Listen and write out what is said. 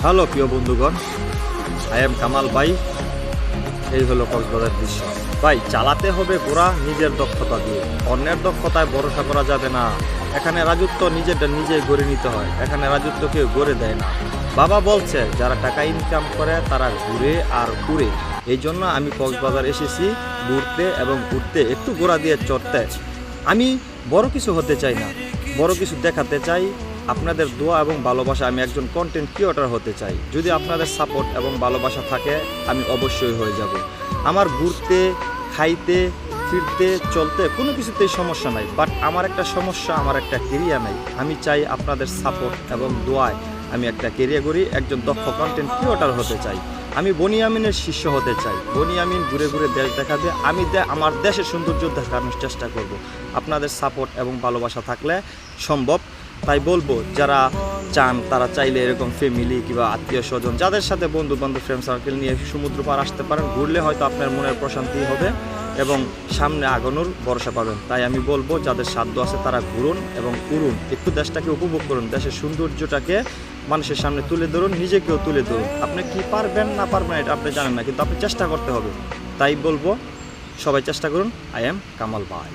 Hello প্রিয় বন্ধুগণ, I am Kamal ভাই। এই হলো কক্সবাজার দৃশ্য। ভাই, চালাতে হবে ঘোড়া নিজের দক্ষতা দিয়ে, অন্যের দক্ষতায় ভরসা করা যাবে না। এখানে রাজত্ব নিজেরটা নিজেই গড়ে নিতে হয়, এখানে রাজত্ব কেউ গড়ে দেয় না। বাবা বলছে যারা টাকা ইনকাম করে তারা ঘুরে আর উড়ে। এই জন্য আমি কক্সবাজার এসেছি ঘুরতে এবং ঘুরতে, একটু ঘোড়া দিয়ে চড়তে। আমি বড় কিছু হতে চাই না, বড় কিছু দেখাতে চাই। আপনাদের দোয়া এবং ভালোবাসা, আমি একজন কন্টেন্ট ক্রিয়েটর হতে চাই। যদি আপনাদের সাপোর্ট এবং ভালোবাসা থাকে আমি অবশ্যই হয়ে যাব। আমার ঘুরতে, খাইতে, ফিরতে, চলতে কোনো কিছুতেই সমস্যা নাই, বাট আমার একটা সমস্যা, আমার একটা কেরিয়ার নাই। আমি চাই আপনাদের সাপোর্ট এবং দোয়ায় আমি একটা কেরিয়ার করি, একজন দক্ষ কন্টেন্ট ক্রিয়েটর হতে চাই। আমি বনিয়ামিনের শিষ্য হতে চাই। বনিয়ামিন ঘুরে ঘুরে দেশ দেখাবে, আমি আমার দেশের সৌন্দর্য দেখানোর চেষ্টা করব। আপনাদের সাপোর্ট এবং ভালোবাসা থাকলে সম্ভব। তাই বলবো, যারা চান তারা চাইলে এরকম ফ্যামিলি কিংবা আত্মীয় স্বজন, যাদের সাথে বন্ধু বান্ধব ফ্রেন্ড সার্কেল নিয়ে সমুদ্র পার আসতে পারেন। ঘুরলে হয়তো আপনার মনের প্রশান্তি হবে এবং সামনে আগানোর ভরসা পাবেন। তাই আমি বলবো, যাদের সাধ্য আছে তারা ঘুরুন এবং উড়ুন, একটু দেশটাকে উপভোগ করুন, দেশের সৌন্দর্যটাকে মানুষের সামনে তুলে ধরুন, নিজেকেও তুলে ধরুন। আপনি কি পারবেন না পারবেন এটা আপনি জানেন না, কিন্তু আপনি চেষ্টা করতে হবে। তাই বলবো, সবাই চেষ্টা করুন। আই এম কামাল ভাই।